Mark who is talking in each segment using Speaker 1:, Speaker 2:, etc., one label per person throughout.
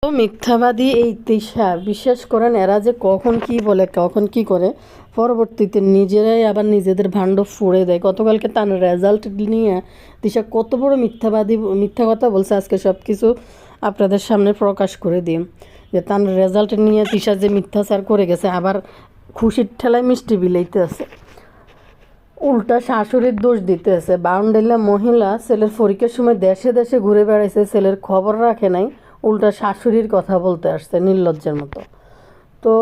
Speaker 1: তো মিথ্যাবাদী এই তিশা বিশ্বাস করেন এরা যে কখন কি বলে কখন কি করে পরবর্তীতে নিজেরাই আবার নিজেদের ভাণ্ড ফুঁড়ে দেয়। গতকালকে তার রেজাল্ট নিয়ে তিশা কত বড় মিথ্যাবাদী মিথ্যা কথা বলছে, আজকে সব কিছু আপনাদের সামনে প্রকাশ করে দিই যে তার রেজাল্ট নিয়ে তিশা যে মিথ্যাচার করে গেছে, আবার খুশির ঠেলায় মিষ্টি বিলাইতে আছে, উল্টা শাশুড়ির দোষ দিতে আছে। বাউন্ডেলা মহিলা ছেলের পরীক্ষার সময় দেশে দেশে ঘুরে বেড়াইছে, ছেলের খবর রাখে নাই, উল্টা শাশুড়ির কথা বলতে আসছে নির্লজ্জের মতো। তো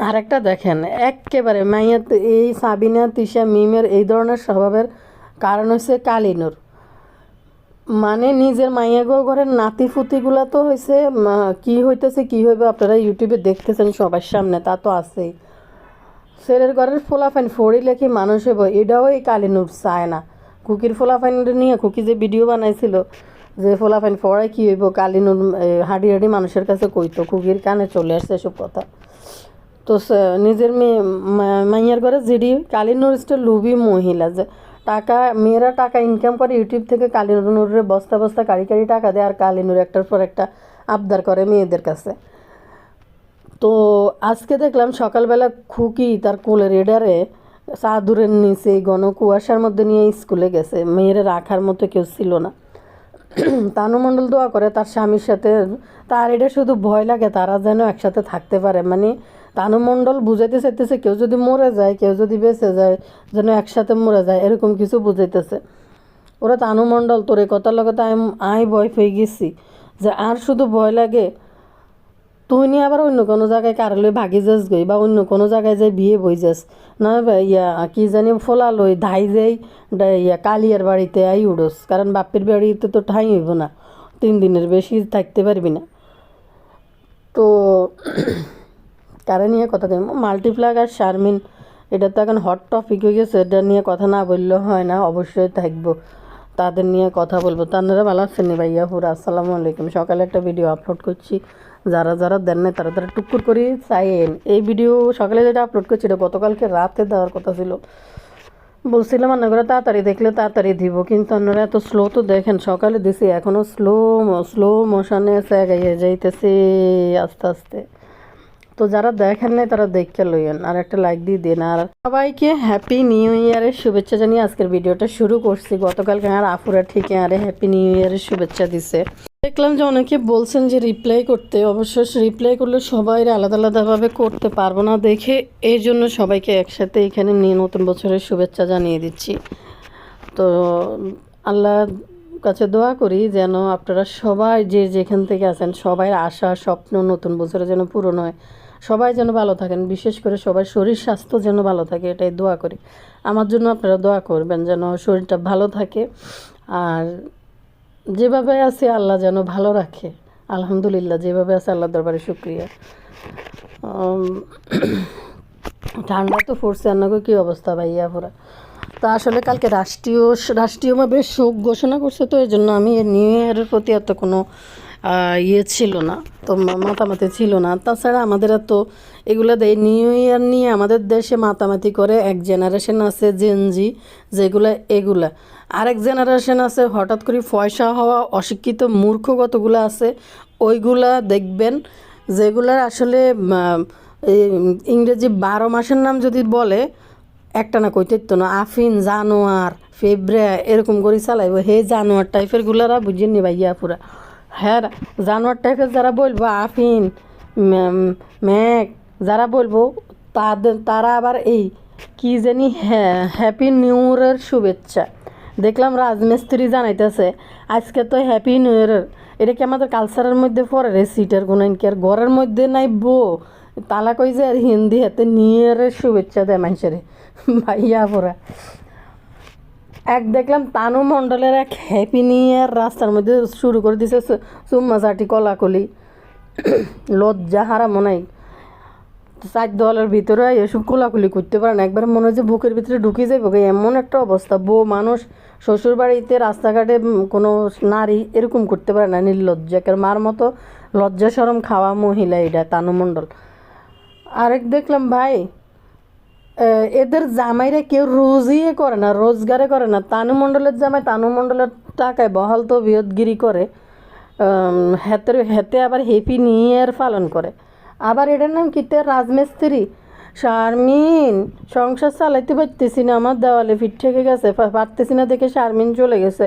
Speaker 1: আরেকটা দেখেন, একেবারে মাইয়া এই সাবিনা তিশা মিমের এই ধরনের স্বভাবের কারণ হচ্ছে কালিনুর। মানে নিজের মাইয়াগো ঘরের নাতি ফুতিগুলা তো হয়েছে কি হইতেছে কি হইবে আপনারা ইউটিউবে দেখতেছেন সবার সামনে, তা তো আছেই। ছেলের ঘরের ফোলাফাইন ফড়িলে কি মানুষ হইব, এটাও এই কালিনুর চায় না। খুকির ফোলাফাইন নিয়ে খুকি যে ভিডিও বানাইছিল যে ফোলাফাইন ফড়াই কী হইব, কালিনুর হাঁড়ি হাঁড়ি মানুষের কাছে কইতো, খুকির কানে চলে আসছে এসব কথা। তো নিজের মেয়ে মাইয়ার ঘরে জিডি কালিনুর লুবি মহিলা, যে টাকা মেয়েরা টাকা ইনকাম করে ইউটিউব থেকে, কালিনুরের বস্তা বস্তা কাড়ি কাড়ি টাকা দেয়, আর কালিনুর একটার পর একটা আবদার করে মেয়েদের কাছে। তো আজকে দেখলাম সকালবেলা খুকি তার কোলের এডারে চাদুরের নিচে ঘন কুয়াশার মধ্যে নিয়ে স্কুলে গেছে, মেয়েরা রাখার মতো কেউ ছিল না। তানু মণ্ডল দোয়া করে তার স্বামীর সাথে, তার এটা শুধু ভয় লাগে তারা যেন একসাথে থাকতে পারে। মানে তানু মণ্ডল বুঝাইতে চাইতেছে কেউ যদি মরে যায় কেউ যদি বেঁচে যায় যেন একসাথে মরে যায়, এরকম কিছু বুঝাইতেছে ওরা। তানু মণ্ডল তোর এই কথার লগে আমি ভয় পেয়ে গেছি, যে আর শুধু ভয় লাগে তুই নিয়ে আবার অন্য কোনো জায়গায় কারালই ভাগি যাস গই, বা অন্য কোনো জায়গায় যাই বিয়ে বই যাস না, ইয়া কি জানি ফোলা লই ধাই যাই ইয়া কালিয়ার বাড়িতে আই উড়োস, কারণ বাপের বাড়িতে তো ঠাই হইব না, 3 দিনের বেশি থাকতে পারবি না। তো কারে নিয়ে কথা কই, মাল্টিপ্লাগ আর শারমিন এটা তো এখন হট টপিক হয়ে গেছে, এটা নিয়ে কথা না বললেও হয় না, অবশ্যই থাকবো, তাদের নিয়ে কথা বলবো। তারা ভালো আছেন ভাইয়া পুরা? আসসালামু আলাইকুম। সকালে একটা ভিডিও আপলোড করছি, যারা যারা দেন না তারা তারা টুকুর করে চাইেন। এই ভিডিও সকালে যেটা আপলোড করছি এটা গতকালকে রাতে দেওয়ার কথা ছিল, বলছিলাম রান্না করে তাড়াতাড়ি দেখলে তাড়াতাড়ি দিব, কিন্তু আপনারা এত স্লো তো দেখেন সকালে দিছি, এখনও স্লো মোশনে গাইয়ে যাইতেছে আস্তে আস্তে। তো যারা দেখেন নাই তারা দেখে লইয়েন, আর একটা লাইক দিয়ে দিন। আর সবাইকে হ্যাপি নিউ ইয়ারের শুভেচ্ছা জানিয়ে আজকের ভিডিওটা শুরু করছি। গতকালকে আর আফুরা ঠিক আরে হ্যাপি নিউ ইয়ারের শুভেচ্ছা দিছে। দেখলাম যে অনেকে বলছেন যে রিপ্লাই করতে, অবশ্য রিপ্লাই করলে সবাই আলাদা আলাদাভাবে করতে পারবো না দেখে এই জন্য সবাইকে একসাথে এখানে নিয়ে নতুন বছরের শুভেচ্ছা জানিয়ে দিচ্ছি। তো আল্লাহ কাছে দোয়া করি যেন আপনারা সবাই যে যেখান থেকে আছেন সবাই আশা স্বপ্ন নতুন বছরে যেন পূরণ হয়, সবাই যেন ভালো থাকেন, বিশেষ করে সবার শরীর স্বাস্থ্য যেন ভালো থাকে, এটাই দোয়া করি। আমার জন্য আপনারা দোয়া করবেন যেন শরীরটা ভালো থাকে, আর যেভাবে আছে আল্লাহ যেন ভালো রাখে। আলহামদুলিল্লাহ, যেভাবে আছে আল্লাহ দরবারে শুক্রিয়া। ঠান্ডা তো পড়ছে, আপনাকে কী অবস্থা ভাইয়া পুরা? তা আসলে কালকে রাষ্ট্রীয়ভাবে শোক ঘোষণা করছে, তো এই জন্য আমি নিউ ইয়ারের প্রতি এত কোনো ইয়ে ছিল না, তো মাতামাতি ছিল না। তাছাড়া আমাদের এত এগুলো দেয় নিউ ইয়ার নিয়ে আমাদের দেশে মাতামাতি করে এক জেনারেশন আছে জেনজি, এগুলা আরেক জেনারেশন আছে হঠাৎ করে পয়সা হওয়া অশিক্ষিত মূর্খ কতগুলো আছে, ওইগুলা দেখবেন যেগুলার আসলে ইংরেজি 12 মাসের নাম যদি বলে একটা না কইতে তো না, আফিন জানোয়ার ফেব্রে এরকম করে চালাইব, হে জানোয়ার টাইপের গুলারা বুঝিয়ে নি ভাইয়া পুরা। হ্যাঁ, জানোয়ার টাইপের যারা বলবো আফিন ম্যাক যারা বলবো তারা আবার এই কি জানি হ্যাপি নিউ ইয়ারের শুভেচ্ছা। দেখলাম রাজমিস্ত্রি জানাইতেছে আজকে তো হ্যাপি নিউ ইয়ারের, এটা কি আমাদের কালচারের মধ্যে পড়ে রে? সিটের কোনো কি আর ঘরের মধ্যে নাই তালা কই যে আর হিন্দি হাতে নিউ ইয়ারের শুভেচ্ছা দেয় মানুষের ভাইয়া পড়া। দেখলাম তানু মণ্ডলের এক হ্যাপি নিউ ইয়ার রাস্তার মধ্যে শুরু করে দিছে চুম্মা চাটি কলাকলি, লজ্জা হারা মনে হয় 4 দেওয়ালের ভিতরে এসব কোলাকুলি করতে পারে না, একবার মনে হয় যে বুকের ভিতরে ঢুকে যাবে, এমন একটা অবস্থা। মানুষ শ্বশুর বাড়িতে রাস্তাঘাটে কোনো নারী এরকম করতে পারে না, নির্লজ্জাকের মার মতো লজ্জা শরম খাওয়া মহিলা এটা তানু মণ্ডল। আরেক দেখলাম ভাই এদের জামাইরা কেউ রোজই করে না, রোজগারে করে না। তানু মণ্ডলের জামাই তানু মণ্ডলের টাকায় বহাল তো বিয়দগিরি করে, হেতে হেতে আবার হ্যাপি নিউ ইয়ার পালন করে। আবার এটার নাম কিতে রাজমিস্ত্রি। শারমিন সংসার চালাইতে পারতেছি না, আমার দেওয়ালে ফিট থেকে গেছে, পারতেছি না দেখে শারমিন চলে গেছে।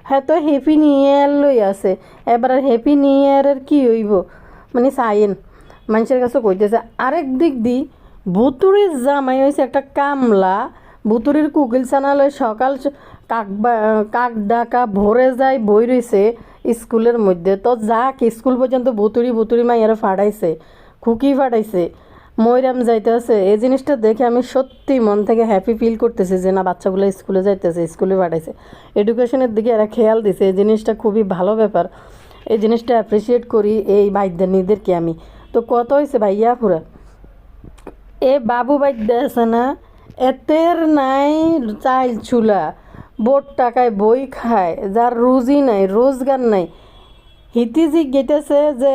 Speaker 1: হ্যাঁ তো হ্যাপি নিউ ইয়ার লই আছে, এবার আর হ্যাপি নিউ ইয়ারের কী হইব মানে সাইন মানুষের কাছে কইতেছে। আরেক দিক দি ভুতুড়ির জামাই হয়েছে একটা কামলা, ভুতুড়ির কুকিল চানালয় সকাল কাক ডাকা ভরে যায় বই রইছে স্কুলের মধ্যে। তো যাক স্কুল পর্যন্ত ভুতুড়ি ভুতুড়ি মাইয়ারা ফাটাইছে, খুকি ফাটাইছে, ময়রাম যাইতেছে। এই জিনিসটা দেখে আমি সত্যি মন থেকে হ্যাপি ফিল করতেছি যে না বাচ্চাগুলো স্কুলে যাইতেছে, স্কুলে পাঠাইছে, এডুকেশনের দিকে এরা খেয়াল দিছে। এই জিনিসটা খুবই ভালো ব্যাপার, এই জিনিসটা অ্যাপ্রিসিয়েট করি এই বাইদ্যানীদেরকে আমি। তো কত হয়েছে ভাইয়া পুরা এ বাবু বাইদ্যা আছে না, এতের নাই চাইল চুলা, বোট টাকায় বই খায়, যার রুজি নাই রোজগার নাই। হিতি গেতেছে যে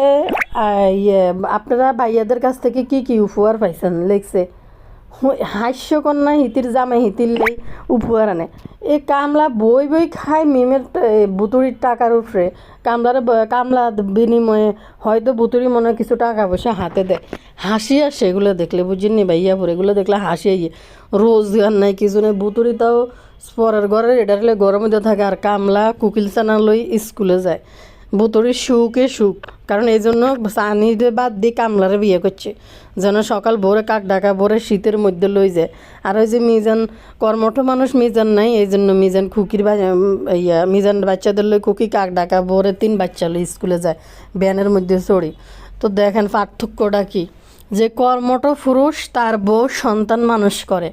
Speaker 1: আপনারা ভাইয়াদের কাছ থেকে কি কি উপহার পাইছেন লিখছে। হাস্যকন্যা হিতির জামাই হিতির লেই উপহার আনে। এই কামলা বই বই খায় মিমের বুতুড়ির টাকার উপরে। কামলা বিনিময়ে হয়তো বুতুড়ি মনে হয় কিছু টাকা পয়সা হাতে দেয়, হাসি আসে এগুলো দেখলে, বুঝিনি ভাইয়া পরে এগুলো দেখলে হাসি আইয়ে। রোজগার নাই কিছু নেই, বুতুড়ি তাও পরের ঘরের এটা হলে গরমের মধ্যে থাকে, আর কামলা কুকিল চানা লই স্কুলে যায়। বুতুড়ির সুখে সুখ, কারণ এই জন্য সানিরে বাদ দিয়ে কামলারে বিয়ে করছে, যেন সকাল ভোরে কাক ডাকা ভোরে শীতের মধ্যে লই যায়। আর ওই যে মিজান কর্মঠ মানুষ মিজান নাই, এই জন্য মিজান খুকির মিজান বাচ্চাদের লই খুকি কাক ডাকা ভোরে 3 বাচ্চা লই স্কুলে যায় ভ্যানের মধ্যে চড়ি। তো দেখেন পার্থক্যটা কি, যে কর্মঠ পুরুষ তার বউ সন্তান মানুষ করে,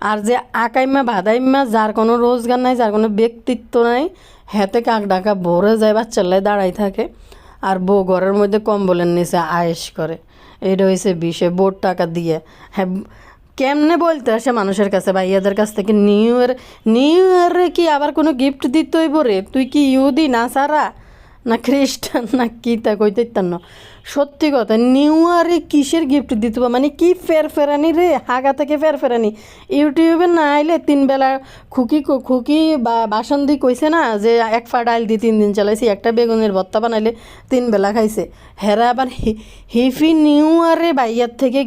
Speaker 1: আর যে আকাইমা বাদাইমা যার কোনো রোজগার নাই, যার কোনো ব্যক্তিত্ব নাই, হেতে কাক ডাকা ভরে যায় বাচ্চাল্লাই দাঁড়াই থাকে, আর বউ ঘরের মধ্যে কম্বলের নিচে আয়েস করে। এটা হয়েছে বিষয় বোর টাকা দিয়ে। হ্যাঁ কেমনে বলতে আসে মানুষের কাছে ভাইয়াদের কাছ থেকে নিউ ইয়ারে কি আবার কোনো গিফট দিতে হইব রে, তুই কি ইহুদি না সারা না খ্রিস্টান না কি তা কইতে না। সত্যি কথা নিউ ইয়ারে কিসের গিফট দিতে মানে কি ফেরফেরানি রে, হাগা থেকে ফেরফেরানি। ইউটিউবে না আইলে 3 বেলা খুকি বা বাসন দি কইছে না যে 1 পা ডাইল দিয়ে 3 দিন চালাইছি, একটা বেগুনের ভর্তা বানাইলে 3 বেলা খাইছে। হেরা আবার হিফি নিউ ইয়ারে ভাইয়ার থেকে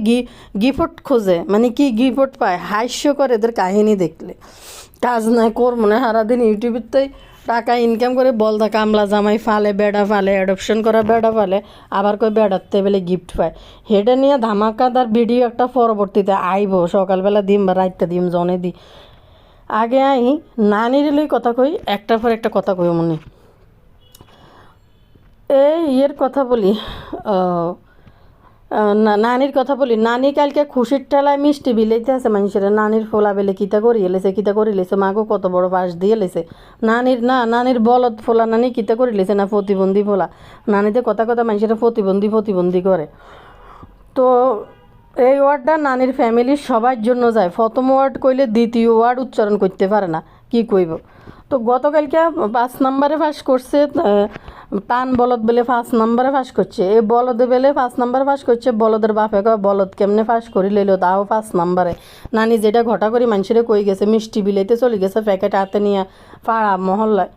Speaker 1: গিফট খোঁজে, মানে কি গিফট পায়, হাস্যকর এদের কাহিনী দেখলে। কাজ নাই করবো না সারাদিন ইউটিউবের টাকা ইনকাম করে বলদা কামলা জামাই ফালে, বেড়া ফালে, অ্যাডপশন করা বেড়া ফালে, আবার কই বেড়াতে বেলে গিফট পায়। হেটা নিয়ে ধামাকাদার ভিডিও একটা পরবর্তীতে আইব, সকালবেলা দিম বা রাইতে দিম জনে দি। আগে আই নানির লই কথা কই, একটার পর একটা কথা কই মনে। এই ইয়ের কথা বলি, নানির কথা বলি। নানি কালকে খুশির ঠেলায় মিষ্টি বিলাইতে আছে মানুষের, নানির ফোলা বেলে কিতা করি এলেছে, কিতা করি লেছে, মাগো কত বড় পাশ দিয়ে লেছে। নানির বলদ ফোলা নানি কিতা করি লেছে না প্রতিবন্ধী ফোলা। নানিতে কথা মানুষের প্রতিবন্ধী করে। তো এই ওয়ার্ডটা নানির ফ্যামিলির সবার জন্য যায়। প্রথম ওয়ার্ড কইলে দ্বিতীয় ওয়ার্ড উচ্চারণ করতে পারে না, কি কইব। তো গতকালকে 5 নম্বরে পাস করছে, টান বলদ বেলে 5 নম্বরে পাস করছে। এই বলদে বেলে 5 নম্বরে পাস করছে। বলদের বাপে কয় বলদ কেমনে পাস করি লইল, তাও 5 নম্বরে। নানি যেটা ঘটা করি মানুষের কই গেছে, মিষ্টি বিলাইতে চলে গেছে প্যাকেট হাতে নিয়ে পাড়া মহল্লায়।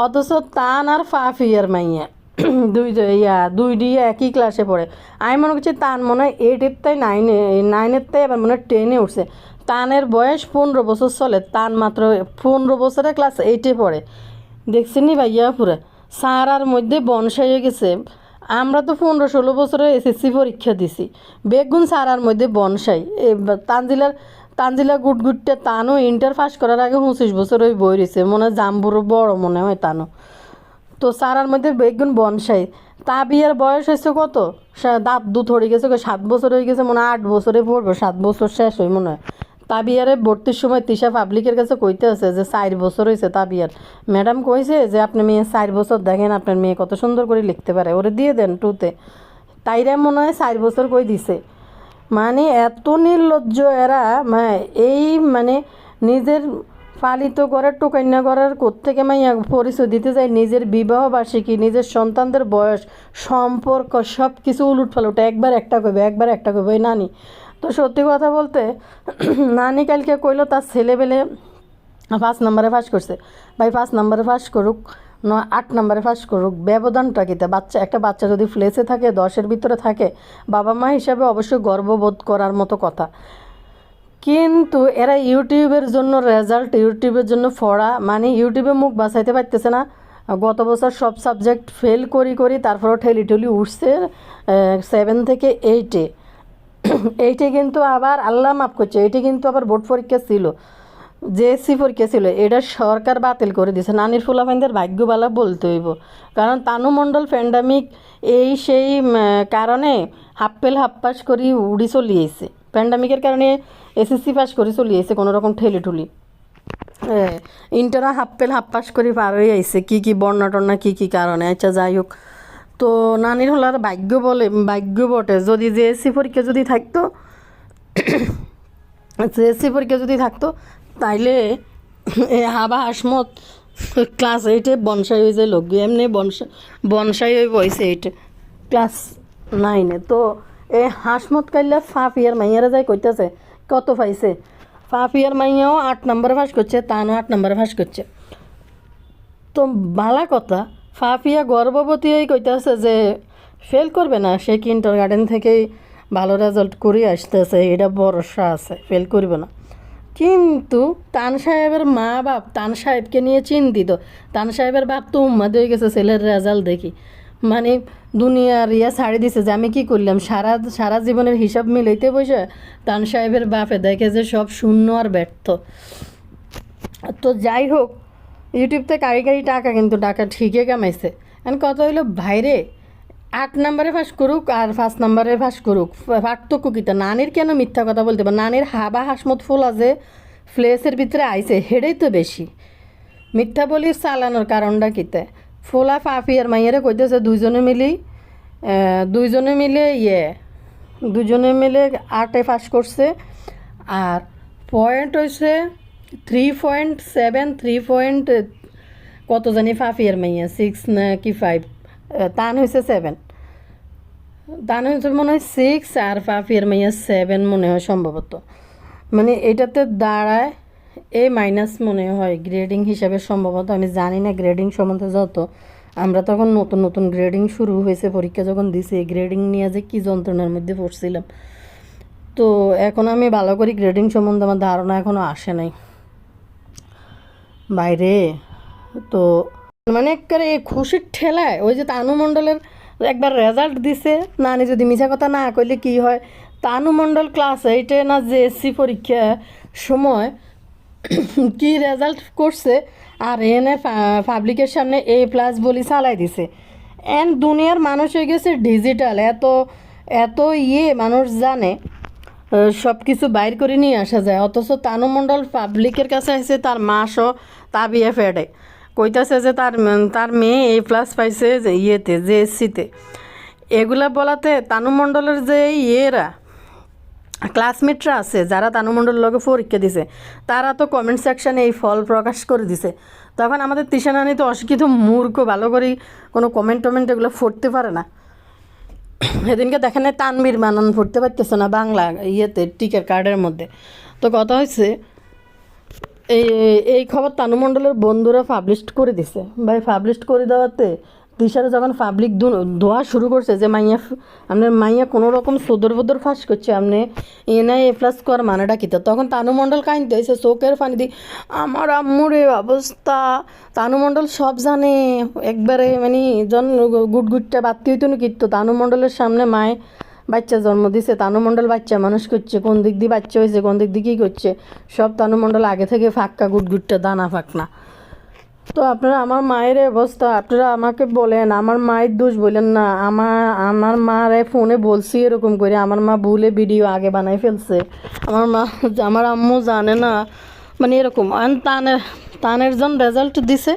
Speaker 1: অথচ টান আর ফাফিয়ার মাইয়া দুই দিয়ে একই ক্লাসে পড়ে। আমি মনে করছি টান মনে হয় 8-এর তাই 9-এর তাই এবার মনে হয় 10-এ উঠছে। টানের বয়স 15 বছর চলে, টান মাত্র 15 বছরে ক্লাস 8-এ পড়ে। দেখছেন নি ভাইয়া পুরা সারার মধ্যে বনসাই হয়ে গেছে। আমরা তো 15-16 বছরে এসএসসি পরীক্ষা দিছি, বেগুন সারার মধ্যে বনসাই। তানজিলা গুটগুটটা তানও ইন্টার পাস করার আগে 25 বছর ওই বই রয়েছে, মনে হয় জাম্বুরও বড় মনে হয় তানও। তো সারার মধ্যে বেগুন বনসাই। তা বিয়ের বয়স হয়েছে কত, দাঁত দুধ হয়ে গেছে, 7 বছর হয়ে গেছে মনে হয়, 8 বছরে পড়বো, 7 বছর শেষ হয় মনে হয়। তাবিয়ারে ভর্তির সময় তিশা পাবলিকের কাছে কইতে আছে যে 4 বছর হয়েছে তাবিয়ার। ম্যাডাম কইছে যে আপনি মেয়ে 4 বছর দেখেন আপনার মেয়ে কত সুন্দর করে লিখতে পারে, ওরে দিয়ে দেন 2-তে। তাইরা মনে হয় 4 বছর কই দিছে। মানে এত নির্লজ্জ এরা, এই মানে নিজের পালিত করার টোকাইনা করার কোত্থেকে মাইয়া পরিচয় দিতে যায়, নিজের বিবাহ বার্ষিকী, নিজের সন্তানদের বয়স, সম্পর্ক সব কিছু উলুট ফালুট একবার একটা কইবে এই নানি। তো সত্যি কথা বলতে নানি কালকে কইলো তার ছেলেবেলে 5 নম্বরে পাস করছে। ভাই 5 নম্বরে পাস করুক, 8 নম্বরে পাস করুক, ব্যবধানটা কীতে? একটা বাচ্চা যদি ফ্লেসে থাকে, 10-এর ভিতরে থাকে, বাবা মা হিসাবে অবশ্যই গর্ববোধ করার মতো কথা। কিন্তু এরা ইউটিউবের জন্য রেজাল্ট, ইউটিউবের জন্য পড়া, মানে ইউটিউবে মুখ বাঁচাইতে পারতেছে না। গত বছর সব সাবজেক্ট ফেল করি তারপরেও ঠেলি উঠছে 7 থেকে 8-এ। এইটা কিন্তু আবার আল্লাহ মাফ করছে, এইটা কিন্তু আবার বোর্ড পরীক্ষা ছিল, জেএসসি পরীক্ষা ছিল, এটা সরকার বাতিল করে দিয়েছে। নানির ফুলাফাইনদের ভাগ্যবালা বলতে হইব, কারণ তানু মণ্ডল প্যান্ডামিক সেই কারণে হাফ ফেল হাফ পাস করি উড়ি চলিয়েছে। প্যান্ডামিকের কারণে এসএসসি পাস করে চলিয়েছে কোনো রকম ঠেলি ইন্টারা হাফ ফেল হাফ পাস করে পার হয়ে আইছে কী বন্যা টন্যা কী কারণে। আচ্ছা যাই হোক, তো নানির হলার ভাগ্য বটে। যদি জেএসসি পরীক্ষা যদি থাকতো তাইলে হাবা হাসমত ক্লাস 8-এ বনসাই হয়ে যায় লোক, এমনি বনসাই হয়ে বইছে 8-এ ক্লাস 9-এ। তো এই হাসমত কাইলা ফাফিয়ার মাইয়ারা যায় কইতেছে কত পাইছে। ফাফিয়ার মাইয়াও 8 নম্বরে পাস করছে, তানও 8 নম্বরে পাস করছে। তো ভালা কথা, ফাফিয়া গর্ভবতী হয়ে কইতেছে যে ফেল করবে না, সে কিন্ডারগার্টেন থেকেই ভালো রেজাল্ট করে আসতেছে, এটা ভরসা আছে, ফেল করবে না। কিন্তু তান সাহেবের মা বাপ তান সাহেবকে নিয়ে চিন্তিত। তান সাহেবের বাপ তো উম্মাদ হয়ে গেছে ছেলের রেজাল্ট দেখি, মানে দুনিয়ার ছাড়ি দিছে যে আমি কী করলাম। সারা জীবনের হিসাব মিলাইতে বসে তান সাহেবের বাপে দেখে যে সব শূন্য আর ব্যর্থ। তো যাই হোক, ইউটিউব থেকে কারি টাকা, কিন্তু টাকা ঠিকই কামাইছে। এখন কথা হইলো ভাইরে, 8 নম্বরে পাস করুক আর 5 নম্বরে পাস করুক, পার্থক্য কীটা? নানির কেন মিথ্যা কথা বলতে পারে? নানির হাবা হাসমত ফোলা যে ফ্লেসের ভিতরে আইছে হেডেই তো বেশি। মিথ্যা বলি চালানোর কারণটা কীতে? ফোলা ফাফিয়ার মাইয়ারে কইতেছে দুইজনে মিলে 8-এ পাস করছে, আর পয়েন্ট হয়েছে 3.7, 3 কত জানি ফাফিয়ার মাইয়া 6 না কি 5, তান হয়েছে 7, তান হয়েছে মনে হয় 6 আর ফাফিয়ার মাইয়া 7 মনে হয় সম্ভবত। মানে এটাতে দাঁড়ায় A- মনে হয় গ্রেডিং হিসাবে সম্ভবত, আমি জানি না গ্রেডিং সম্বন্ধে। যত আমরা তখন নতুন গ্রেডিং শুরু হয়েছে, পরীক্ষা যখন দিছি, গ্রেডিং নিয়ে যে কী যন্ত্রণার মধ্যে পড়ছিলাম। তো এখন আমি ভালো করি গ্রেডিং সম্বন্ধে আমার ধারণা এখনও আসে নাই বাইরে। তো মানে একেবারে খুশির ঠেলায় ওই যে তানু মণ্ডলের একবার রেজাল্ট দিছে, নানি যদি মিছা কথা না কইলে কি হয়, তানু মণ্ডল ক্লাস 8-এ না জেএসসি পরীক্ষা সময় কি রেজাল্ট করছে, আর এনে পাবলিকের সামনে A+ বলি চালাই দিছে। দুনিয়ার মানুষ হয়ে গেছে ডিজিটাল, এত মানুষ জানে, সব কিছু বাইর করে নিয়ে আসা যায়। অথচ তানু মণ্ডল পাবলিকের কাছে আসে তার মাসও তাবিয়ে ফেডে কইতাছে যে তার মেয়ে A+ পাইছে যে জেএসসিতে। এগুলা বলাতে তানু মণ্ডলের যে ক্লাসমেটরা আছে যারা তানু মণ্ডলের লগে পরীক্ষা দিছে, তারা তো কমেন্ট সেকশানে এই ফল প্রকাশ করে দিছে। তখন আমাদের তিশা নানি তো অশিক্ষিত মূর্খ, ভালো করে কোনো কমেন্ট এগুলো পড়তে পারে না। সেদিনকে দেখেন নাই তানবীর বানান পড়তে পারতেছে না বাংলা টিকের কার্ডের মধ্যে। তো কথা হচ্ছে এই খবর তানু মণ্ডলের বন্ধুরা পাবলিশ করে দিছে। ভাই পাবলিশ করে দেওয়াতে তিশারা যখন পাবলিক দোয়া শুরু করছে যে আপনার মাইয়া কোনো রকম সদর ফাঁস করছে, আপনি A+ কর মানেটা কী? তখন তানু মণ্ডল কাইনতে হয়েছে চোখের পানি দিয়ে, আমার আম্মুর এই অবস্থা। তানু মণ্ডল সব জানে একবারে, মানে গুটগুটটা বাড়তি হইতো না কিন্তু তানু মণ্ডলের সামনে মায়ে বাচ্চা জন্ম দিছে, তানু মণ্ডল বাচ্চা মানুষ করছে, কোন দিক দিয়ে বাচ্চা হয়েছে, কোন দিক দিয়ে কী করছে, সব তানু মণ্ডল আগে থেকে ফাঁকা গুটগুটটা দানা ফাঁকনা। তো আপনারা আমার মায়ের অবস্থা আপনারা আমাকে বলেন, আমার মায়ের দোষ বলেন না। আমার মারে ফোনে বলছি এরকম করে, আমার মা ভুলে ভিডিও আগে বানাই ফেলছে, আমার আম্মু জানে না, মানে এরকম। তানের জন রেজাল্ট দিছে,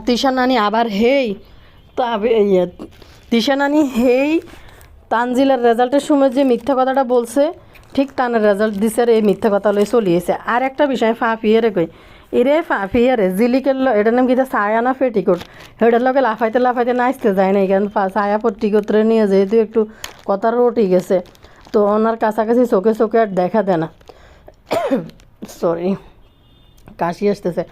Speaker 1: তিশা নানি আবার তিশা নানি তানজিলার রেজাল্টের সময় যে মিথ্যা কথাটা বলছে, ঠিক তানের রেজাল্ট দিছে আর এই মিথ্যা কথা লই চলিয়েছে। আর একটা বিষয় ফাফিয়ারে কই, ফাফিয়ারে জিলিকের এটার নাম কিতা ছায়া না পেটিকোট, এটার লগে লাফাইতে নাচতে যায় না, কারণ ছায়া পেটিকোটরে নিয়ে যেহেতু একটু কথা রটি গেছে, তো ওনার কাছাকাছি চোখে আর দেখা দেয় না। সরি, কাশি আসতেছে।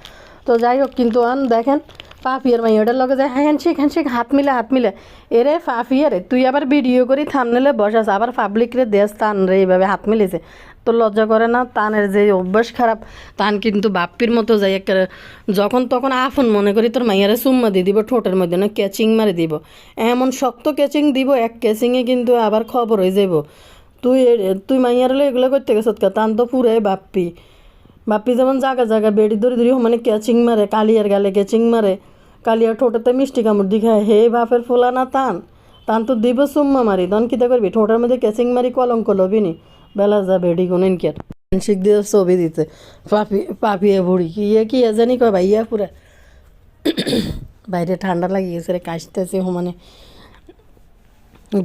Speaker 1: তো যাই হোক, কিন্তু দেখেন ফাফিয়ার মাইয়াটার লগে যায় হ্যান্ডশেক হাত মিলে এরে ফাফিয়ারে তুই আবার ভিডিও করি থামনেলে বসাস আবার পাবলিক রে দেশ তান রে এইভাবে হাত মিলেছে তোর লজ্জা করে না? তানের যে অভ্যাস খারাপ, তান কিন্তু বাপ্পির মতো যাই একটা যখন তখন আফন মনে করি তোর মাইয়ারে চুম্মা দিয়ে দিব ঠোঁটের মধ্যে না ক্যাচিং মারি দিব, এমন শক্ত ক্যাচিং দিব এক ক্যাচিংয়ে কিন্তু আবার খবর হয়ে যাব। তুই তুই মাইয়ার হলে এগুলো করতে গেছত কা? তান তো পুরে বাপ্পি যেমন জায়গা বেড়ি ধরি মানে ক্যাচিং মারে, কালিয়ার গালে ক্যাচিং মারে, কালিয়ার ঠোঁটেতে মিষ্টি কামড় দিখায়, হে বাপের ফোলা না তান তো দিব চুম্মা মারি তখন কিতা করবি? ঠোঁটের মধ্যে ক্যাচিং মারি কলঙ্ক লবি নি বেলা যা বেড়ি গুনেন কি আর শিখ দিয়ে ছবি দিতে পাপিয়ে বুড়ি কি জানি কয় ভাইয়া পুরা বাইরে ঠান্ডা লাগিয়ে গেছে রে, কাশতেছে মানে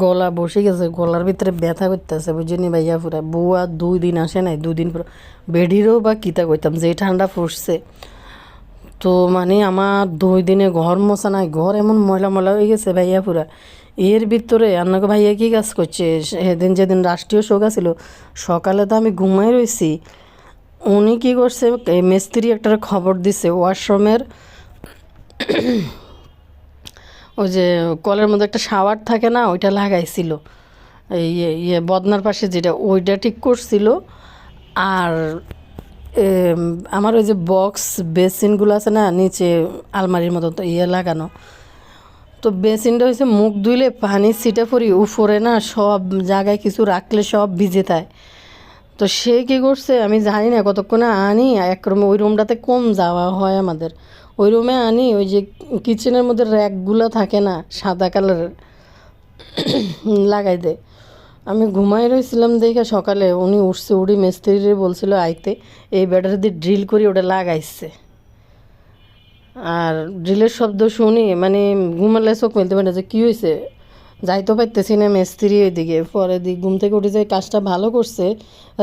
Speaker 1: গলা বসে গেছে, গলার ভিতরে ব্যথা করতেছে বুঝিনি ভাইয়া পুরা। বউ আর 2 দিন আসে নাই, 2 দিন পুরো বেডিরও বা কিতা কইতাম যে ঠান্ডা ফুসছে। তো মানে আমার 2 দিনে ঘর মোছা নাই, ঘর এমন ময়লা হয়ে গেছে ভাইয়া পুরা। এর ভিতরে আপনাকে ভাইয়া কী কাজ করছে, সেদিন যেদিন রাষ্ট্রীয় শোক ছিল সকালে তো আমি ঘুমাই রয়েছি, উনি কী করছে মিস্ত্রি একটা খবর দিছে ওয়াশরুমের ওই যে কলের মধ্যে একটা শাওয়ার থাকে না ওইটা লাগাইছিল, বদনার পাশে যেটা ওইটা ঠিক করছিল। আর আমার ওই যে বক্স বেসিনগুলো আছে না নিচে আলমারির মতো তো লাগানো, তো বেসিনটা হয়েছে মুখ ধুইলে পানি ছিটা পড়ি উপরে না সব জায়গায় কিছু রাখলে সব ভিজে থাকে। তো সে কী করছে আমি জানি না, কতক্ষণে আনি এক রুমে, ওই রুমটাতে কম যাওয়া হয় আমাদের, ওই রুমে আনি ওই যে কিচেনের মধ্যে র্যাকগুলো থাকে না সাদা কালারের লাগাই দেয়। আমি ঘুমাই রয়েছিলাম দেখে সকালে উনি উঠি মিস্ত্রি বলছিল আইতে, এই ব্যাটারি দিয়ে ড্রিল করি ওটা লাগাইছে। আর ড্রিলের শব্দ শুনি মানে ঘুমালে চোখ মেলতে পারে যে কী হয়েছে, যাইতে পারতেছি না মিস্ত্রি ওইদিকে। পরে ঘুম থেকে উঠে যায়, কাজটা ভালো করছে,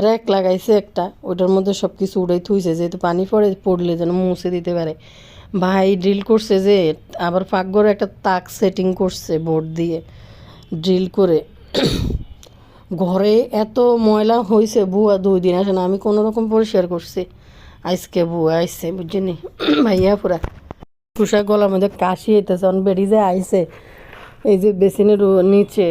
Speaker 1: র্যাক লাগাইছে একটা, ওইটার মধ্যে সব কিছু উড়াই থুইছে যেহেতু পানি পড়লে যেন মুছে দিতে পারে। ভাই ড্রিল করছে যে আবার পাকঘরে একটা তাক সেটিং করছে বোর্ড দিয়ে ড্রিল করে। ঘরে এত ময়লা হয়েছে, বুয়া 2 দিন আসে না, আমি কোনো রকম পরিষ্কার করছি, আজকে বুয়া আইসে বুঝিনি ভাইয়া পুরা কুসা গলার মধ্যে কাশি হইতেছে, অন বেরিয়ে যায় আইসে এই যে বেসিনের নিচে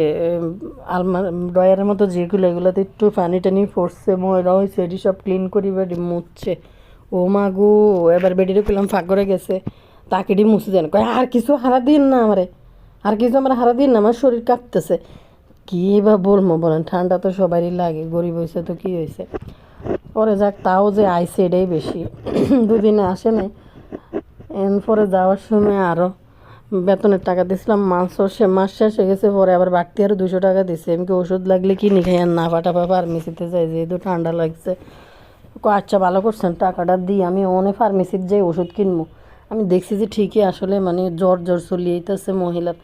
Speaker 1: আলমার ড্রয়ারের মতো যেগুলো এগুলোতে একটু পানি টানি পড়ছে, ময়লা হয়েছে, এটি সব ক্লিন করি বেডি মুছছে। ও মা গো, এবার বেডিরে পেলাম ফাঁক করে গেছে, তাকেডি মুছে দেন কয় আর কিছু হারা দিন না আমারে, আর কিছু আমার হারা দিন না, আমার শরীর কাঁপতেছে। কী বা বলবো বলেন, ঠান্ডা তো সবারই লাগে, গরিব হয়েছে তো কী হয়েছে। পরে যাক তাও যে আইসে এটাই বেশি 2 দিনে আসে নাই। এরপরে যাওয়ার সময় আরও বেতনের টাকা দিয়েছিলাম, মাস শেষ হয়ে গেছে, পরে আবার বাড়তি আরও 200 টাকা দিছে। এমনি ওষুধ লাগলে কিনি খাই আর না ফাটাফা ফার্মেসিতে যাই যেহেতু ঠান্ডা লাগছে। আচ্ছা ভালো করছেন, টাকাটা দিই আমি অনেক ফার্মেসিতে যাই ওষুধ কিনবো। আমি দেখছি যে ঠিকই আসলে মানে জ্বর চলিয়ে যেতেছে মহিলার।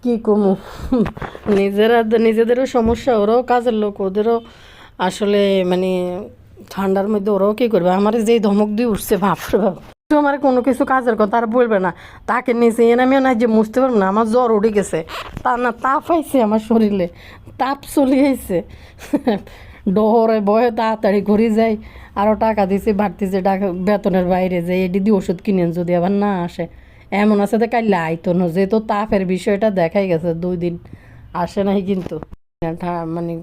Speaker 1: কী কমু নিজেদেরও সমস্যা, ওরাও কাজের লোক, ওদেরও আসলে মানে ঠান্ডার মধ্যে ওরাও কী করবে। আমার যেই ধমক দিয়ে উঠছে বাপরে বাপ, আমার কোনো কিছু কাজের কথা আর বলবে না, তাকে নিচে এনে আমি না যে মুছতে পারবো না, আমার জ্বর উঠে গেছে, তা না তাপ আইছে আমার শরীরে, তাপ চলে আইছে ডহরে বয়ে তাড়াতাড়ি ঘুরে যাই, আরও টাকা দিছে বাড়তিছে টাকা বেতনের বাইরে যাই, এটি দিয়ে ওষুধ কিনেন যদি আবার না আসে। এমন আছে তো কাইলে আইতো না, যেহেতু তাপের বিষয়টা দেখাই গেছে 2 দিন আসে নাই কিন্তু মানে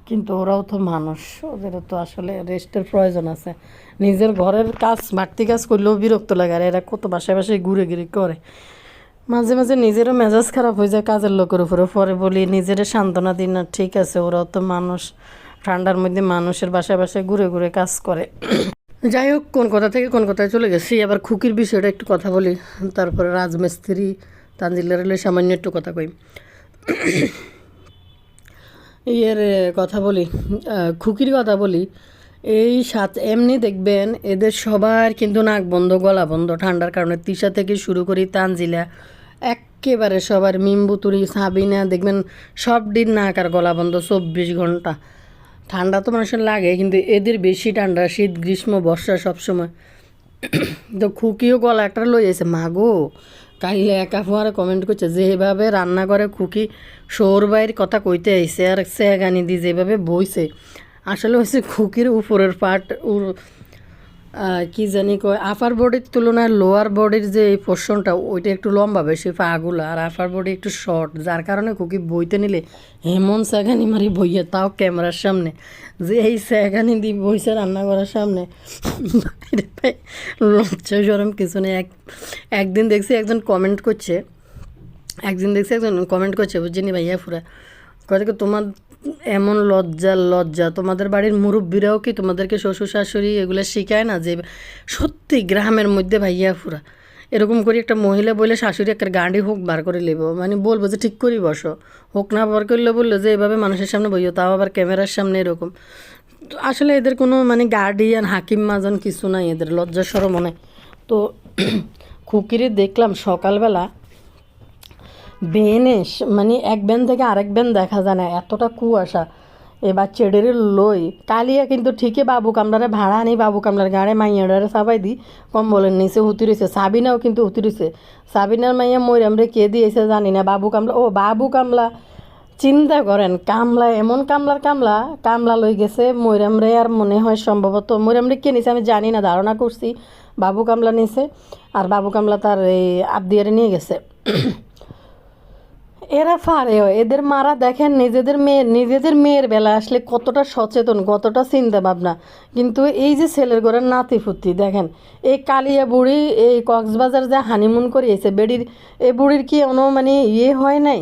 Speaker 1: কিন্তু ওরাও তো মানুষ, ওদেরও তো আসলে রেস্টের প্রয়োজন আছে। নিজের ঘরের কাজ বাড়তি কাজ করলেও বিরক্ত লাগে, আর এরা কত বাসায় ঘুরে করে, মাঝে মাঝে নিজেরও মেজাজ খারাপ হয়ে যায় কাজের লোকের উপরে। পরে বলি নিজেরা সান্ত্বনা দিন না, ঠিক আছে ওরাও তো মানুষ, ঠান্ডার মধ্যে মানুষের বাসায় ঘুরে কাজ করে। যাই হোক, কোন কথা থেকে কোন কথায় চলে গেছি, আবার খুকির বিষয়টা একটু কথা বলি, তারপরে রাজমিস্ত্রি তানজিলের সামান্য একটু কথা কই। কথা বলি, খুকির কথা বলি। এই এমনি দেখবেন এদের সবার কিন্তু নাক বন্ধ গলা বন্ধ ঠান্ডার কারণে, তিশা থেকে শুরু করি তানজিলা একেবারে সবার, মিমবুতুরি সাবিনা দেখবেন সব দিন নাক আর গলা বন্ধ 24 ঘন্টা। ঠান্ডা তো মানুষের লাগে কিন্তু এদের বেশি ঠান্ডা, শীত গ্রীষ্ম বর্ষা সবসময়। তো খুকিও গলা একটা লইয়েছে মাগো, কাইলে একা ফুয়ারে কমেন্ট করছে যেভাবে রান্না করে খুকি সৌর বাইয়ের কথা কইতে আইসে আর স্যাগানি দিয়ে যেভাবে বইছে, আসলে হয়েছে খুকির উপরের পার্ট কি জানি কয়, আপার বডির তুলনায় লোয়ার বডির যে এই পোর্শনটা ওইটা একটু লম্বা বেশি পাগুলো, আর আপার বডি একটু শর্ট, যার কারণে খুকি বইতে নিলে হেমন স্যাগানি মারি বইয়ে, তাও ক্যামেরার সামনে, যে এই স্যাগানি দিয়ে বইছে রান্না করার সামনে। বাইরে ভাই লজ্জা সরম কিছু নেই। একদিন দেখছি একজন কমেন্ট করছে, বুঝিনি ভাইয়া ফুরা, কয় কি তোমার এমন লজ্জা তোমাদের বাড়ির মুরব্বীরাও কি তোমাদেরকে শ্বশুর শাশুড়ি এগুলো শিখায় না? যে সত্যি গ্রামের মধ্যে ভাইয়া ফুরা এরকম করে একটা মহিলা বলে শাশুড়ি একটা গাড়ি হোক বার করে নেব, মানে বলবো যে ঠিক করি বসো, হোক না বার করলে বললো যে এভাবে মানুষের সামনে বইও, তাও আবার ক্যামেরার সামনে এরকম। তো আসলে এদের কোনো মানে গার্ডিয়ান হাকিম মাজন কিছু নাই, এদের লজ্জা শরমও নাই। তো খুকিরে দেখলাম সকালবেলা বেনে মানে এক ব্যান থেকে আরেক ব্যান দেখা যায় না, এতটা কুয়াশা। এবার চেডের লই কালিয়া কিন্তু ঠিকই বাবু কামলারে ভাড়া আনি, বাবু কামলার গাড়ে মাইয়াডারে চাপাই দি কম্বলের নিচে হুতি রয়েছে। সাবিনাও কিন্তু হুতি রয়েছে, সাবিনার মাইয়া মইরামরে কে দিয়েছে জানি না। বাবু কামলা চিন্তা করেন, কামলা এমন কামলা লই গেছে মইরামরে, আর মনে হয় সম্ভবত মইরামরে কে নিছে আমি জানি না, ধারণা করছি বাবু কামলা নিছে, আর বাবু কামলা তার এই আবদিয়ারে নিয়ে গেছে। এরা পারেও, এদের মারা দেখেন নিজেদের মেয়ের বেলা আসলে কতটা সচেতন, কতটা চিন্তা ভাবনা। কিন্তু এই যে ছেলের ঘরের নাতি ফুতি দেখেন, এই কালিয়া বুড়ি এই কক্সবাজার যে হানিমুন করিয়েছে বেডির, এই বুড়ির কি কোনো মানে হয় নাই,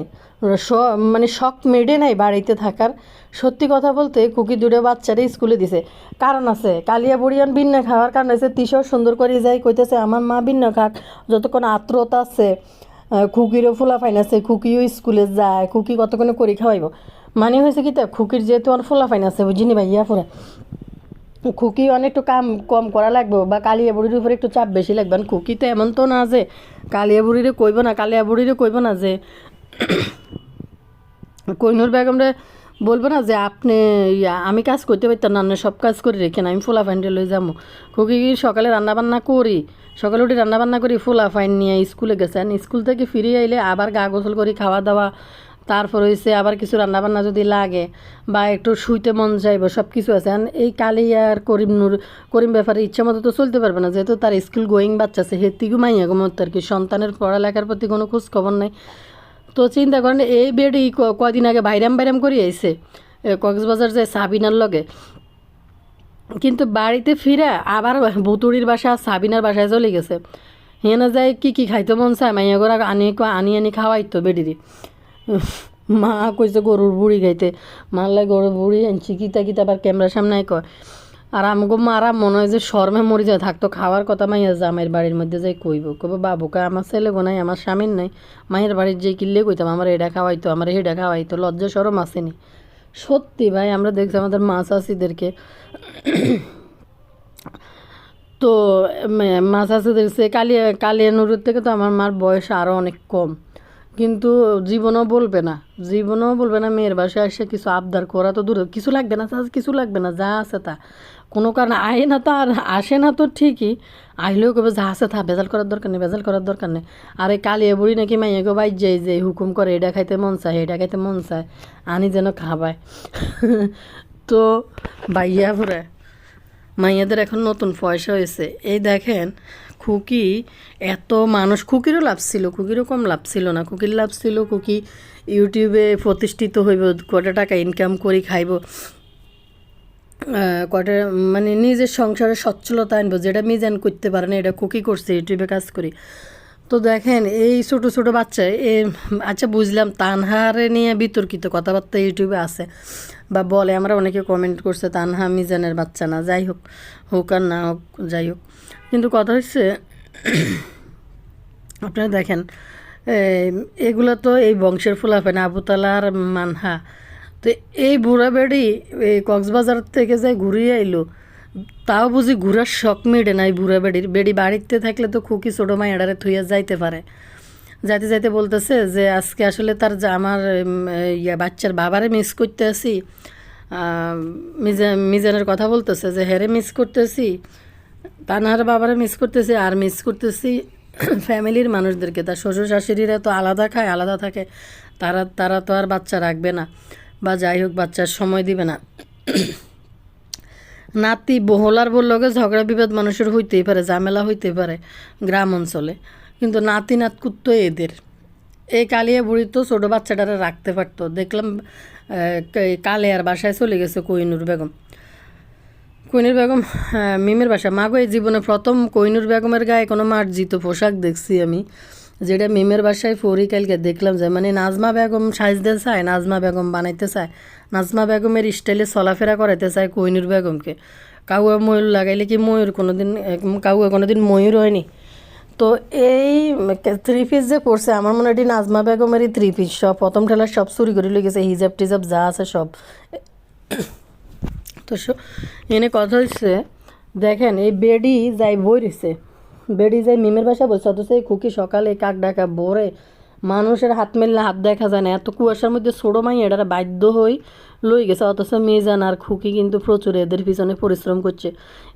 Speaker 1: মানে শখ মেডে নাই বাড়িতে থাকার। সত্যি কথা বলতে খুকি দুটো বাচ্চারে স্কুলে দিছে, কারণ আছে কালিয়া বুড়িয়ান ভিন্ন খাওয়ার কারণ আছে। তিসও সুন্দর করে যাই কইতেছে আমার মা ভিন্ন খাক, যতক্ষণ আত্মতা আছে। খুকিরও ফুলা ফাইন আছে, খুকিও স্কুলে যায়, খুকি কতক্ষণে করে খাওয়াইব। মানে হয়েছে কি তা খুকির যেহেতু আমার ফুলা ফাইন আছে বুঝিনি ভাইয়া ফুরা, খুকি অনেকটু কাম কম করা লাগবে বা কালিয়া বুড়ির উপরে একটু চাপ বেশি লাগবে। খুকি তো এমন তো না যে কালিয়া বুড়িরে কইব না যে কইনুর বেগমরে বলবো না যে আপনি আমি কাজ করতে পারতাম না, সব কাজ করে রেখে না আমি ফুলা ফাইনটা লই যাবো। খুকি সকালে রান্নাবান্না করি, সকালে উঠে রান্নাবান্না করি, ফুলা ফাইন নিয়ে স্কুলে গেছেন, স্কুল থেকে ফিরে আইলে আবার গা গোসল করি, খাওয়া দাওয়া, তারপর হয়েছে আবার কিছু রান্নাবান্না যদি লাগে বা একটু শুইতে মন যাইব, সব কিছু আছে। এই কালিয়ার করিম ব্যাপারে ইচ্ছা মতো তো চলতে পারবে না, যেহেতু তার স্কুল গোয়িং বাচ্চা আছে, হেতিগু মাইয়া মতো আর কি, সন্তানের পড়ালেখার প্রতি কোনো খোঁজ খবর নাই। তো চিন্তা করেন এই বেডি কদিন আগে বাইরাম করে আইছে কক্সবাজার যায় সাবিনার লগে, কিন্তু বাড়িতে ফিরে আবার বুতুড়ির বাসা সাবিনার বাসায় চলে গেছে। হেনা যায় কি খাইতে মন চায় মাইয়া করে আনি খাওয়াইতো বেডিরি। মা কইছে গরুর বুড়ি খাইতে, মারলে গরুর বুড়ি আনছি কিতা আবার ক্যামেরার সামনে কয়। আর আমাকে মারা মনে হয় যে শর্মে মরি যায়, থাকতো খাওয়ার কথা মাইয়া জামাইয়ের বাড়ির মধ্যে যাই কইব বাবুকে আমার ছেলে গো নাই, আমার স্বামীর নাই, মায়ের বাড়ির যে কিনলে কইতাম আমার এটা খাওয়াইতো, আমার হেডা খাওয়াইতো, লজ্জা সরম আসেনি। সত্যি ভাই আমরা দেখছি আমাদের মা চাষিদেরকে, তো মা চাষিদেরকে কালিয়ানুরের থেকে তো আমার মার বয়স আরও অনেক কম, কিন্তু জীবনও বলবে না মেয়ের বাসায় এসে কিছু আবদার করা তো দূরে, কিছু লাগবে না কিছু লাগবে না, যা আছে তা। কোনো কারণে আয় না তো আর আসে না তো ঠিকই, আইলেও কবে যা আছে তা, ভেজাল করার দরকার নেই। আর এই কালিয়া বুড়ি নাকি মাইয়াকে বাইর যে হুকুম করে এটা খাইতে মন চায় আনি যেন খাবায়। তো বাইয়া ঘুরে মাইয়াদের এখন নতুন পয়সা হয়েছে। এই দেখেন খুকি এত মানুষ, খুকিরও লাভ ছিল, খুকিরও কম লাভ ছিল না, খুকির লাভ ছিল খুকি ইউটিউবে প্রতিষ্ঠিত হইব, কটা টাকা ইনকাম করি খাইব, কটা মানে নিজের সংসারে সচ্ছলতা আনবো, যেটা মিজান করতে পারে না এটা খুকি করছে ইউটিউবে কাজ করি। তো দেখেন এই ছোটো বাচ্চা আচ্ছা বুঝলাম তানহারে নিয়ে বিতর্কিত কথাবার্তা ইউটিউবে আছে বা বলে, আমরা অনেকে কমেন্ট করছে তানহা মিজানের বাচ্চা না, যাই হোক আর না হোক যাই হোক, কিন্তু কথা হচ্ছে আপনারা দেখেন এগুলো তো এই বংশের ফুলাফেন আবুতালা আর মানহা। তো এই বুড়া বেড়ি এই কক্সবাজার থেকে যাই ঘুরিয়ে আইলো, তাও বুঝি ঘুরার শখ মেটে না। এই বুড়া বেড়ি বাড়িতে থাকলে তো খুকি ছোটো মাইয়াডারে থুইয়া যাইতে পারে, যাইতে বলতেছে যে আজকে আসলে তার আমার বাচ্চার বাবারে মিস করতে আসি, মিজানের কথা বলতেছে যে হেরে মিস করতেছি, তানহার বাবারে মিস করতেছি, আর মিস করতেছি ফ্যামিলির মানুষদেরকে। তার শ্বশুর শাশুড়িরা তো আলাদা খায় আলাদা থাকে, তারা তো আর বাচ্চা রাখবে না বা যাই হোক বাচ্চার সময় দিবে না। নাতি বহলার বললগে ঝগড়া বিবাদ মানুষের হইতেই পারে, ঝামেলা হইতে পারে গ্রাম অঞ্চলে, কিন্তু নাতি নাতকুত তো এদের। এই কালিয়া বুড়ি তো ছোটো বাচ্চাটারে রাখতে পারতো। দেখলাম কালিয়ার বাসায় চলে গেছে কোহিনুর বেগম। কোহিনুর বেগম মিমের বাসা। মাগো এই জীবনে প্রথম কোহিনুর বেগমের গায়ে কোনো মার্জিত পোশাক দেখছি আমি, যেটা মিমের বাসায় পরি কালকে দেখলাম। যে মানে নাজমা বেগম সাজতে চায়, নাজমা বেগম বানাইতে চায়, নাজমা বেগমের স্টাইলে চলাফেরা করাইতে চায় কোহিনুর বেগমকে। কাউয়া ময়ূর লাগাইলে কি ময়ূর কোনোদিন, কাউয়া কোনোদিন ময়ূর হয়নি। তো এই থ্রি পিস যে পড়ছে, আমার মনে হয় নাজমা বেগমেরই থ্রি পিস। সব প্রথম ঠেলার সব চুরি করে লিয়ে গেছে, হিজাব টিজাব যা আছে সব। তো এনে কথা হচ্ছে, দেখেন এই বেডি যাই বই রয়েছে, বেডি যাই মিমের বাসা বলছে, অথচ এই খুকি সকালে কাক ডাকা ভোরে মানুষের হাত মেললে হাত দেখা যায় না। এত কুয়াশার মধ্যে ছোটো মাই এটারা বাধ্য হই লই গেছে। অথচ মেজান আর খুকি কিন্তু প্রচুর এদের পিছনে পরিশ্রম করছে,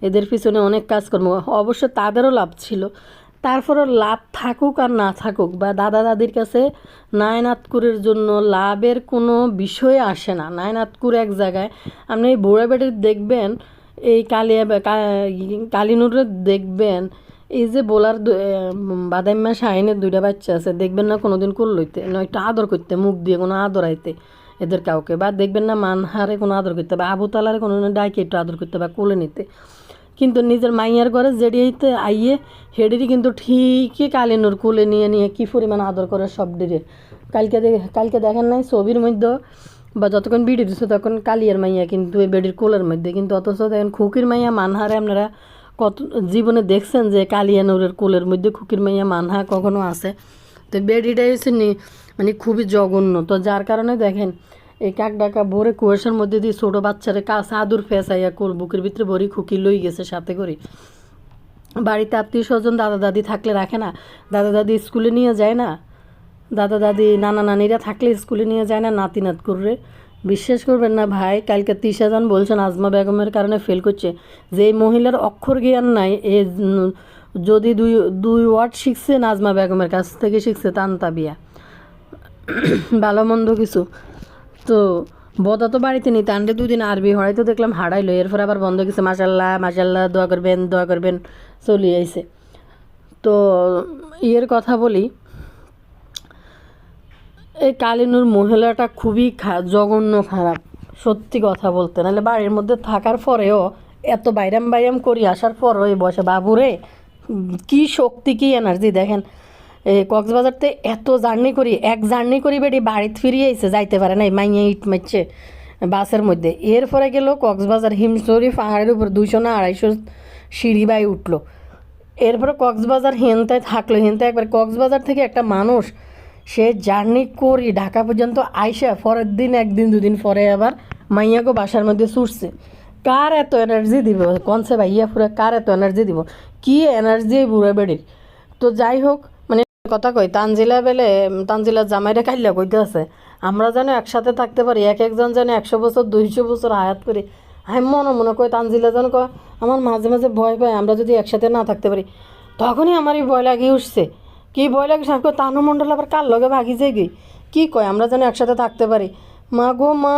Speaker 1: এদের পিছনে অনেক কাজকর্ম। অবশ্য তাদেরও লাভ ছিল, তারপরও লাভ থাকুক আর না থাকুক, বা দাদা দাদির কাছে নায়নাতকুরের জন্য লাভের কোনো বিষয় আসে না। নায়নাতকুর এক জায়গায়, আপনি এই বুড়া বেটির দেখবেন, এই কালিনুরের দেখবেন, এই যে বোলার বাদাইম্মা শাহিনের দুইটা বাচ্চা আছে, দেখবেন না কোনোদিন কোল লইতে, একটু আদর করতে, মুখ দিয়ে কোনো আদর আইতে এদের কাউকে, বা দেখবেন না মানহারে কোনো আদর করতে, বা আবু তালারে কোনো ডাইকে একটু আদর করতে বা কোলে নিতে। কিন্তু নিজের মাইয়ার ঘরে জেডিয়াইতে আইয়ে হেডিরই কিন্তু ঠিকই কালিনুর কোলে নিয়ে নিয়ে কী পরিমাণ আদর করে সব ডিরে। কালকে দেখেন নাই ছবির মধ্যে, বা যতক্ষণ বিড়ি দিচ্ছে তখন কালিয়ার মাইয়া কিন্তু এই বেডির কোলের মধ্যে, কিন্তু অথচ দেখেন খুকির মাইয়া মানহারে আপনারা কত জীবনে দেখছেন যে কালিয়া নূরের কোলের মধ্যে খুকির মাইয়া মানহা কখনো আছে? তো বেডিটাই হচ্ছে মানে খুবই জঘন্য। তো যার কারণে দেখেন এই কাক ডাকা ভোরে কুয়াশার মধ্যে দিয়ে ছোটো বাচ্চারে চাদর ফেঁসাইয়া কোল বুকের ভিতরে ভরি খুকি লই গেছে সাথে করে। বাড়িতে আত্মীয় স্বজন দাদা দাদি থাকলে রাখে না, দাদা দাদি স্কুলে নিয়ে যায় না, দাদা দাদি নানা নানিরা থাকলে স্কুলে নিয়ে যায় না নাতি নাত করে। বিশ্বাস করবেন না ভাই, কালকে তিশাজান বলছেন আজমা বেগমের কারণে ফেল করছে। যে মহিলার অক্ষর জ্ঞান নাই, এ যদি দুই ওয়ার্ড শিখছে নাজমা বেগমের কাছ থেকে শিখছে তানতাবিয়া, ভালো মন্দ কিছু। তো বদা তো বাড়িতে নিতে আনলে 2 দিন আরবি হয়তো দেখলাম হারাইলো, এরপর আবার বন্ধ গেছে। মাশাল্লাহ মাশাল্লাহ, দোয়া করবেন দোয়া করবেন, চলে আইছে। তো ইয়ের কথা বলি, এই কালিনুর মহিলাটা খুবই জঘন্য খারাপ, সত্যি কথা বলতে। নাহলে বাড়ির মধ্যে থাকার পরেও এত বাইরাম করি আসার পরও এই বসে বাবুরে কি শক্তি কি এনার্জি। দেখেন এই কক্সবাজারতে এত জার্নি করি বেটি বাড়িতে ফিরিয়ে এসে যাইতে পারে না, মাইয়া ইট মারছে বাসের মধ্যে। এরপরে গেল কক্সবাজার হিমশরি পাহাড়ের উপর 200 না 250 সিঁড়ি বাই উঠলো। এরপরে কক্সবাজার হেনতায় থাকলো, হেনতায় একবার কক্সবাজার থেকে একটা মানুষ সে জার্নি করি ঢাকা পর্যন্ত আইসা পরের দিন 1 দিন 2 দিন পরে আবার মাইয়াকে বাসার মধ্যে ছুটছে। কার এত এনার্জি দিব কনসে ভাইয়া পুরো, কার এত এনার্জি দিব, কি এনার্জি বুড়া বেড়ির। তো যাই হোক, মানে কথা কই, তানজিলা জামাইরা কাইল্লা কইতে আছে আমরা যেন একসাথে থাকতে পারি, একজন যেন 100 বছর 200 বছর হায়াত করি। আমি মনে কয় তানজিলা যেন কয় আমার মাঝে মাঝে ভয় পায় আমরা যদি একসাথে না থাকতে পারি। তখনই আমারই ভয় লাগিয়ে উঠছে। কি ভয় লাগে সাথে তানুমণ্ডল আবার কার লগে ভাগি যায় গই, কী কয় আমরা যেন একসাথে থাকতে পারি। মা গো মা,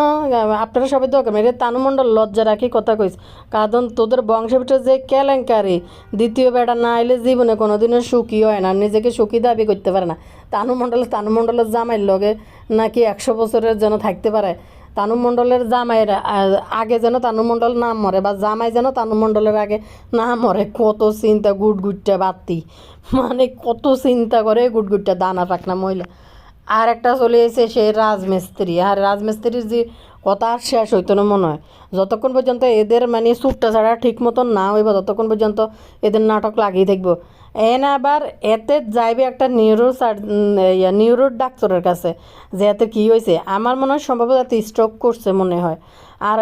Speaker 1: আপনারা সবাই দরকার মেরে তানুমণ্ডল লজ্জা রাখি কথা কইস, কারণ তোদের বংশের ভিতরে যে কেলেঙ্কারি, দ্বিতীয় বেটা না আইলে জীবনে কোনোদিনও সুখী হয় না, নিজেকে সুখী দাবি করতে পারে না। তানুমণ্ডলের জামাইয়ের লগে নাকি 100 বছরের যেন থাকতে পারে। তানুমণ্ডলের জামাইয়ের আগে যেন তানুমণ্ডল না মরে, বা জামাই যেন তানুমণ্ডলের আগে না মরে। কত চিন্তা, গুটগুটটা বাতি, মানে কত চিন্তা করে গুটগুটটা দানা পাকনা মহিলা। আর একটা চলে এসে সে রাজমিস্ত্রি, আর রাজমিস্ত্রির যে কথা আর শেষ হইতো না মনে হয়। যতক্ষণ পর্যন্ত এদের মানে সুটটা ছাড়া ঠিক মতন না হইব ততক্ষণ পর্যন্ত এদের নাটক লাগিয়ে থাকবো। এনে আবার এতে যাইবে একটা নিউরোর ডাক্তারের কাছে, যে এতে কী হয়েছে। আমার মনে হয় সম্ভবত এতে স্ট্রোক করছে মনে হয়। আর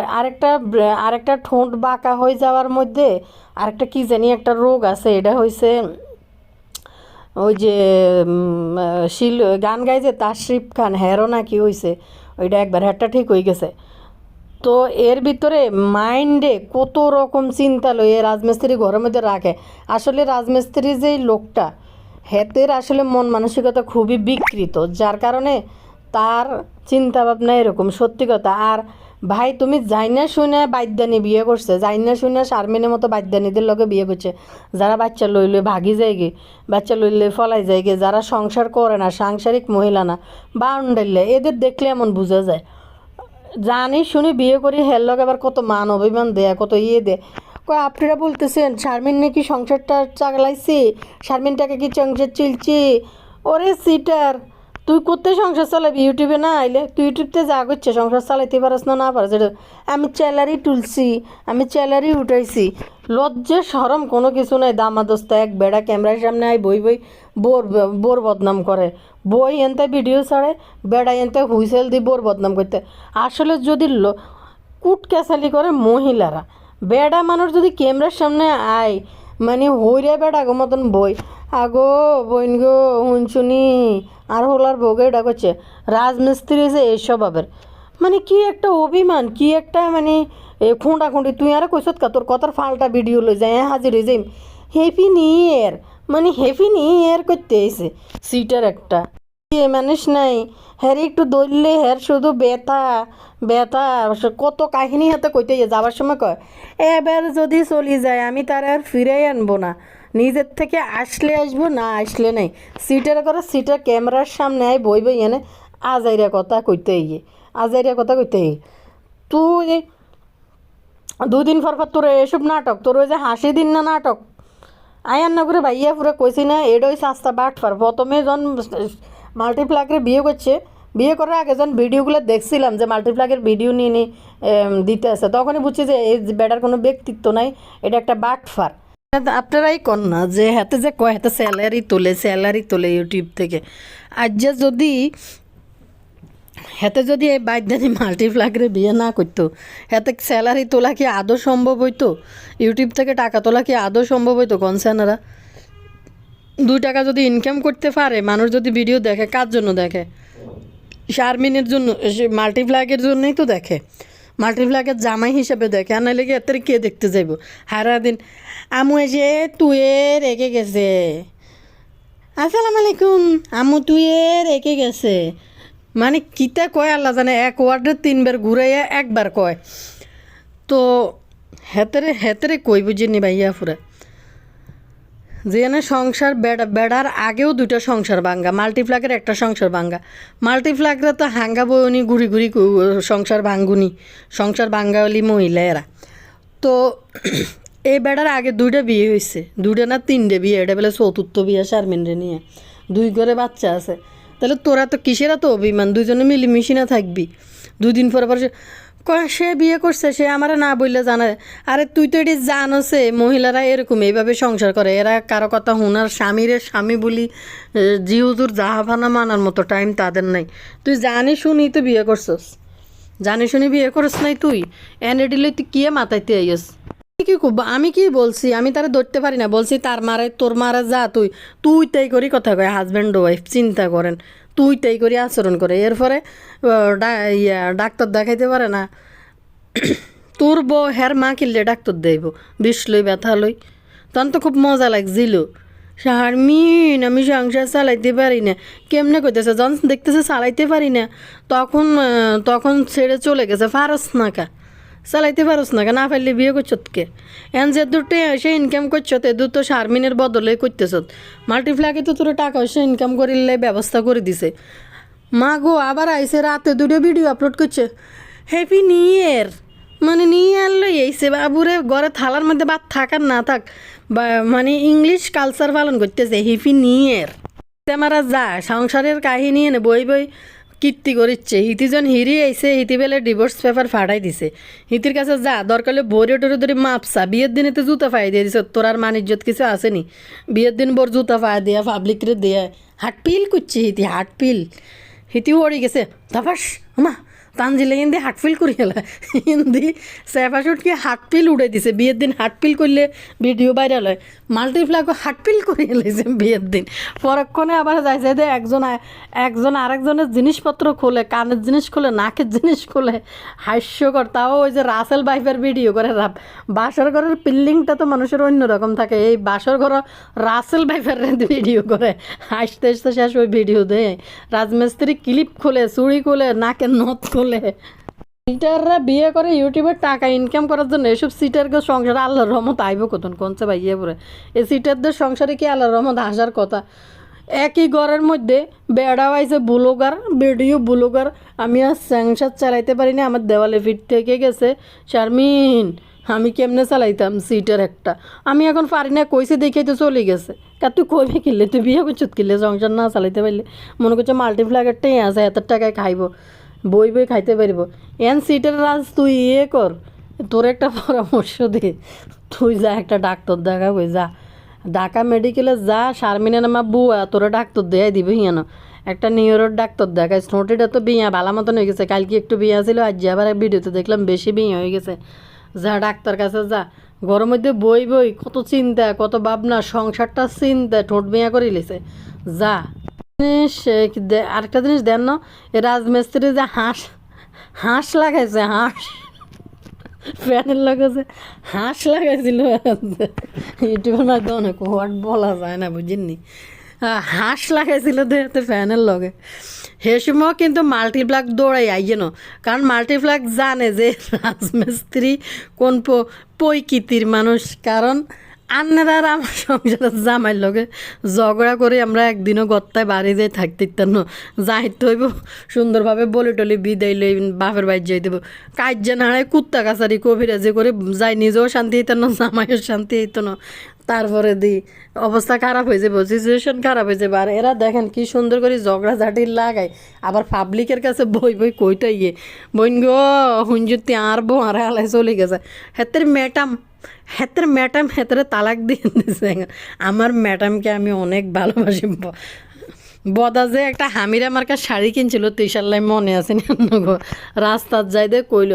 Speaker 1: আরেকটা ঠোঁট বাঁকা হয়ে যাওয়ার মধ্যে আরেকটা কী জানি একটা রোগ আছে, এটা হয়েছে ওই যে গান গাই যে তাশরিফ খান, হেরো না কি হয়েছে, ওইটা একবার হেরটা ঠিক হয়ে গেছে। তো এর ভিতরে মাইন্ডে কত রকম চিন্তা লইয়ে রাজমিস্ত্রি ঘরের মধ্যে রাখে। আসলে রাজমিস্ত্রি যেই লোকটা, হেতের আসলে মন মানসিকতা খুবই বিকৃত, যার কারণে তার চিন্তা ভাবনা এরকম, সত্যি কথা। আর ভাই তুমি জাইনা শুনে বাদ্যানি বিয়ে করছে, জাইনা শুনে শারমিনের মতো বাদ্যানিদের লগে বিয়ে করছে, যারা বাচ্চা লইলে ভাগি যায় গে, বাচ্চা লইলে ফলাই যায় গে, যারা সংসার করে না, সাংসারিক মহিলা না, বাউন্ডাইলে, এদের দেখলে এমন বোঝা যায়। জানি শুনি বিয়ে করি হের লগে আবার কত মান অভিমান দেয়, কত দেয়। কয় আপনারা বলতেছেন শারমিন নাকি সংসারটা চালাইছি, শারমিনটাকে কি সংসার চলছি? ওরে সিটার, তুই কোথায় সংসার চালাবি? ইউটিউবে না আইলে তুই ইউটিউবতে যা করছে সংসার চালাইতে পারস না, না পারস এটা। আমি চ্যালারি তুলছি, আমি চ্যালারি উঠাইছি, লজ্জা সরম কোনো কিছু নাই। দামাদস্তা এক বেড়া ক্যামেরার সামনে আই বই বই বোর বোর বদনাম করে, বই এনতে ভিডিও ছাড়ে, বেড়া এনতে হুইসেল দিয়ে বোর বদনাম করতে। আসলে যদি কুট ক্যাসালি করে মহিলারা, বেড়া মানুষ যদি ক্যামেরার সামনে আয় মানে হইরে বেড়া গো মতন বই, আগো বইন গো শুনি আর হলার বউকে এটা করছে রাজমিস্ত্রি যে এই স্বভাবের। মানে কি একটা অভিমান, কি একটা মানে খুঁটা খুঁটি। তুই আর কইসত কা তোর কথার ফাল্টা ভিডিও লই যায় হাজির হয়ে যাই হ্যাপি নিউ ইয়ার, মানে হ্যাপি নিউ ইয়ার করতে এসে সিটার একটা মানুষ নাই। হ্যার একটু দৌড়লে হ্যার শুধু ব্যথা ব্যথা, কত কাহিনী হাতে কইতে যাবার সময় কয় এবার যদি চলি যায় আমি তার আর ফিরেই আনবো না, নিজের থেকে আসলে আসবো, না আসলে নেই। সিটের করে সিটের ক্যামেরার সামনে আয় বই বই এনে আজাইরা কথা কইতে গিয়ে, আজাইরা কথা কইতে গিয়ে তুই দুদিন পর তোর এসব নাটক, তোর ওই যে হাসি দিন না নাটক আয়ান না করে ভাইয়া পুরো কইছি না এডোই সাস্তা বাটফার। প্রথমে যখন মাল্টিপ্লাকের বিয়ে করছে, বিয়ে করার আগে যখন ভিডিওগুলো দেখছিলাম যে মাল্টিপ্লাকের ভিডিও নিয়ে নিয়ে দিতে আসে, তখনই বুঝছি যে এই বেটার কোনো ব্যক্তিত্ব নাই, এটা একটা বাটফার। আপনারাই কন না যে হাতে যে কয় হাতে স্যালারি তোলে ইউটিউব থেকে। আজ যে যদি হেতে যদি এই বাইদানি মাল্টিপ্লাকের বিয়ে না করতো, হেতে স্যালারি তোলা কি আদৌ সম্ভব হইতো? ইউটিউব থেকে টাকা তোলা কি আদৌ সম্ভব হইতো? কনসার্নারা 2 টাকা যদি ইনকাম করতে পারে, মানুষ যদি ভিডিও দেখে, কার জন্য দেখে? শারমিনের জন্য, মাল্টিপ্লাকের জন্যই তো দেখে, মাল্টিপ্লাকের জামাই হিসাবে দেখে। আর নাহলে কি এত কে দেখতে যাইব? হারা দিন আমু এসে তুয়ে রেখে গেছে, আসসালামু আলাইকুম আমু তুয়ে রেখে গেছে, মানে কিতা কয় আল্লাহ জানে। এক ওয়ার্ডে 3 বার ঘুরাইয়া একবার কয়। তো হেতেরে কই বুঝিনি ভাইয়া ফুরা যেখানে সংসার বেড়ার আগেও 2টা সংসার ভাঙ্গা, মাল্টিপ্লাকের একটা সংসার ভাঙ্গা। মাল্টিপ্লাকরা তো হাঙ্গা বইনি ঘুরি ঘুরি সংসার ভাঙ্গুনি, সংসার ভাঙ্গাওয়ালি মহিলা এরা। তো এই বেড়ার আগে 2টা বিয়ে হয়েছে, 2টা না 3টে বিয়ে, এটা বলে 4র্থ বিয়ে শারমিনরে নিয়ে, 2 ঘরে বাচ্চা আছে। তাহলে তোরা তো কিসেরা তো অভিমান, দুজনে মিলিমিশি না থাকবি। 2 দিন পর সে বিয়ে করছে, সে আমারে না বললে জানায়। আরে তুই তো এটি জানোসে মহিলারা এরকম এইভাবে সংসার করে, এরা কারো কথা হুনার স্বামী বলি জিহুজুর জাহাফানা মানার মতো টাইম তাদের নাই। তুই জানি শুনি তো বিয়ে করছস, জানি শুনি বিয়ে করস নাই তুই, এনে দিলে তুই কে মাথাইতে আইস? আমি কি বলছি? আমি তারা ধরতে পারি না, বলছি তার মারে তোর মারা যা, তুই তাই করি কথা কয়। হাজব্যান্ড ওয়াইফ চিন্তা করেন, তুই তাই করি আচরণ করে। এরপরে ডাক্তার দেখাইতে পারে না, তোর বউ হের মা কিনলে ডাক্তার দেব বিষ লই ব্যথা লই। তখন তো খুব মজা লাগছিল, শারমিন আমি সংসার চালাইতে পারি না। কেমনে কইতেছে যখন দেখতেছে চালাইতে পারি না, তখন ছেড়ে চলে গেছে। ফারস না কা চালাইতে পারস না কে? না পারলে বিয়ে করছত কে? এন যে দুটো সে ইনকাম করছত, এ তো শারমিনের বদলে করতেছ। মাল্টিপ্লাকে তো তোর টাকা পয়সা ইনকাম করিলে ব্যবস্থা করে দিছে। মা গো আবার আইসে রাতে 2টা ভিডিও আপলোড করছে হ্যাপি নিউ ইয়ার, মানে নিউ ইয়ার লই আইসে বাবুরে ঘরে থালার মধ্যে ভাত থাকার না থাক, বা মানে ইংলিশ কালচার পালন করতেছে হ্যাপি নিউ ইয়ার। আমারা যা সংসারের কাহিনী এনে বই বই কীর্তি করিচ্ছে। হিতিজন হিরি আইসে, হিতি বেলে ডিভোর্স পেপার ফাটাই দিছে। হিতির কাছে যা দরকার হলে বইরে টরে ধরে মাপসা, বিয়ের দিনে তো জুতা ফাই দিয়ে দিছে। তোর আর মান ইজ্জত কিছু আসেনি? বিয়ের দিন বোর জুতা ফাই দেয়া পাবলিকরে দেয়া হাটপিল করছে হিতি, হাটপিল হিতিও ওড়ি গেছে তাপাস আমা তানজিলে হিন্দি হাটফিল করি গেলা, হিন্দি সেফাশুটকে হাটপিল উড়ে দিছে। বিয়ের দিন হাটপিল করলে ভিডিও ভাইরাল হয়, মাল্টিপ্লাকও হাটপিল করে এলেছে বিয়ের দিন। পরক্ষণে আবার যাইছে যে একজন আরেকজনের জিনিসপত্র খোলে, কানের জিনিস খোলে, নাকের জিনিস খোলে, হাস্যকর। তাও ওই যে রাসেল বাইফের ভিডিও করে। বাসর ঘরের পিল্লিংটা তো মানুষের অন্যরকম থাকে, এই বাসর ঘর রাসেল বাইফের ভিডিও করে হাসতে হাসতে শেষ ওই ভিডিও দেয়। রাজমিস্ত্রি ক্লিপ খোলে, চুড়ি খোলে, নাকের নথ খোলে, সিটাররা বিয়ে করে ইউটিউবের টাকা ইনকাম করার জন্য, এসব সিটারকে সংসারে আল্লাহর রহমত আইব কতন কোনছে ভাইয়া পরে। এই সিটারদের সংসারে কি আল্লাহর রহমত আসার কথা? একই ঘরের মধ্যে বেড়াও আইছে ব্লগার, ভিডিও ব্লগার। আমি আর সংসার চালাইতে পারি না, আমার দেওয়ালে ফিট থেকে গেছে। শারমিন, আমি কেমনে চালাইতাম সিটার একটা, আমি এখন পারি না, কইছে দেখে তো চলে গেছে। কার তুই কইবে কিনলে, তুই বিয়ে করছত কিনলে সংসার না চালাইতে পারলে? মনে করছে মাল্টিপ্লাগারটাই আছে, এত টাকায় খাইব, বই বই খাইতে পারব। এন সিটার রাজ তুই কর, তোর একটা পরামর্শ দে, তুই যা একটা ডাক্তার দেখাবো, যা ঢাকা মেডিকেলে যা। শারমিনা নামা বুয়া তোরা ডাক্তার দেয়াই দিবে হিয়ান, একটা নিউরোর ডাক্তার দেখায়। স্নোটিটা তো বিয়া ভালো মতন হয়ে গেছে, কালকে একটু বিয়া ছিল, আজ আবার ভিডিওতে দেখলাম বেশি বিয়া হয়ে গেছে। যা ডাক্তার কাছে যা, ঘরের মধ্যে বই বই কত চিন্তা, কত ভাবনা, সংসারটা চিন্তা, ঠোঁট বিয়া করে লিছে। যা জিনিস আরেকটা জিনিস দেন না, রাজমিস্ত্রি যে হাঁস লাগাইছে, হাঁস ফ্যানের লাগাইছে, হাঁস লাগাইছিল। ইউটিউবের মধ্যে অনেক ওয়ার্ড বলা যায় না, বুঝিনি। হাঁস লাগাইছিল দেহতে ফ্যানের লগে। সে সময় কিন্তু মাল্টিপ্লাগ দৌড়াই আইয়েন, কারণ মাল্টিপ্লাগ জানে যে রাজমিস্ত্রি কোন প্রকৃতির মানুষ। কারণ আন্নারা আর আমার সংসারের জামাইর লগে ঝগড়া করে আমরা একদিনও গত্তায় বাড়ি যাই থাকতে ইত্যান্ন যাইতে হইব, সুন্দরভাবে বলে টলি বিদায় লই বাপের বাড়ি যাই দেবো। কাজ নাড়ায় কুত্তা কাছারি কবিরাজি করে যাই, নিজেও শান্তি হইত না, জামাইও শান্তি হইত না। তারপরে দি অবস্থা খারাপ হয়ে যাবো, সিচুয়েশন খারাপ হয়ে যাবে। আর এরা দেখেন কি সুন্দর করে ঝগড়াঝাটি লাগায়, আবার পাবলিকের কাছে বই বই কইতে গিয়ে বইন গো হুঞ্জুতি আর বো আর হালাই চলে গেছে। হেতের ম্যাডাম হেতের তালাক দিয়ে দিছে। আমার ম্যাডামকে আমি অনেক ভালোবাসি। বদা যে একটা হামিরা মার্কা শাড়ি কিনছিল তিশাল্লাই মনে আছে না, রাস্তার যাই দে কইল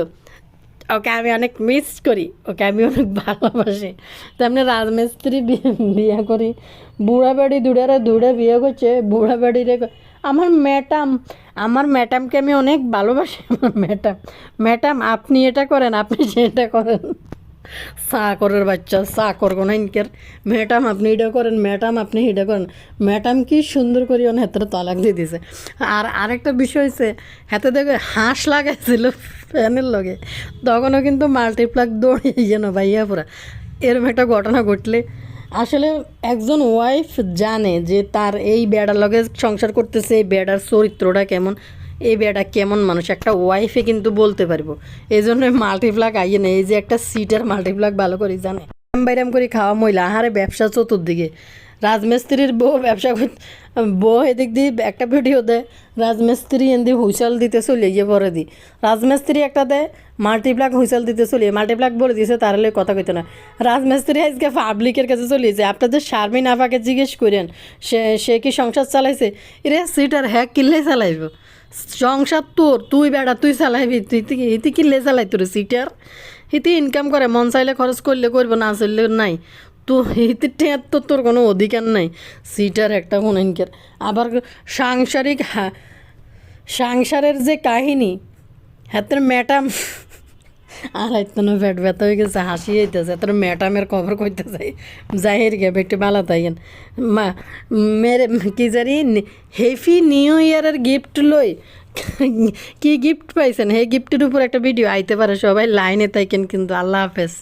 Speaker 1: ওকে আমি অনেক মিস করি, ওকে আমি অনেক ভালোবাসি। তেমনি রাজমিস্ত্রি বিয়ে করি, বুড়া বাড়ি দূরে বিয়ে করছে, বুড়া বাড়িরে আমার ম্যাডামকে আমি অনেক ভালোবাসি। আমার ম্যাডাম আপনি এটা করেন, আপনি সেটা করেন। চাকরের বাচ্চা, চাকর কোনো ইনকের ম্যাডাম আপনি এটা করেন, ম্যাডাম আপনি এটা করেন। ম্যাডাম কি সুন্দর করি অনেক হাতের তালাক দিয়ে দিছে। আর আরেকটা বিষয় হচ্ছে, হাতে দেখে হাঁস লাগাইছিল ফ্যানের লগে, তখনও কিন্তু মাল্টিপ্লাগ দৌড়িয়ে যেন ভাইয়া পুরা। এরম একটা ঘটনা ঘটলে আসলে একজন ওয়াইফ জানে যে তার এই বেড়ার লগে সংসার করতেছে, এই বেড়ার চরিত্রটা কেমন, এই বেটা কেমন মানুষ, একটা ওয়াইফে কিন্তু বলতে পারবো। এই জন্য মাল্টিপ্লাগ আইয়ে না, এই যে একটা সিটার মাল্টিপ্লাগ ভালো করে জানে। বাইরাম করে খাওয়া মহিলা, আহারে ব্যবসা চতুর্দিকে। রাজমিস্ত্রির বউ এদিক দিয়ে একটা ভিডিও দেয়, রাজমিস্ত্রি এদি হুইসেল দিতে চলে গিয়ে পরে দি, রাজমিস্ত্রি একটা দেয় মাল্টিপ্লাগ হুইসেল দিতে চলিয়ে, মাল্টিপ্লাগ বলে দিয়েছে তার হলে কথা কইতো না। রাজমিস্ত্রি আজকে পাবলিকের কাছে চলিয়েছে, আপনাদের শারমিন আপাকে জিজ্ঞেস করেন সে কি সংসার চালাইছে? এরে সিটার হ্যাক কিনলে চালাইব সংসার তোর, তুই বেড়া তুই চালাইবি, তুই কিনলে চালাই তোর সিটার। হিতি ইনকাম করে, মন চাইলে খরচ করলে করবো, না চাইলে নাই। তো হিতি টেঁত তো তোর কোনো অধিকার নাই, সিটার একটা কোনো ইনকার। আবার সংসারের যে কাহিনী, হাতের ম্যাডাম আর এতনো পেট ব্যথা হয়ে গেছে, হাসি হইতেছে। তোর ম্যাডামের খবর কইতে যাই জাহির গে একটু ভালো তাইয়েন মা মেরে কি জানি হ্যাপি নিউ ইয়ারের গিফট লই, কি গিফট পাইছেন, হে গিফটের উপর একটা ভিডিও আইতে পারে, সবাই লাইনে তাইকেন কিন্তু। আল্লাহ হাফেজ।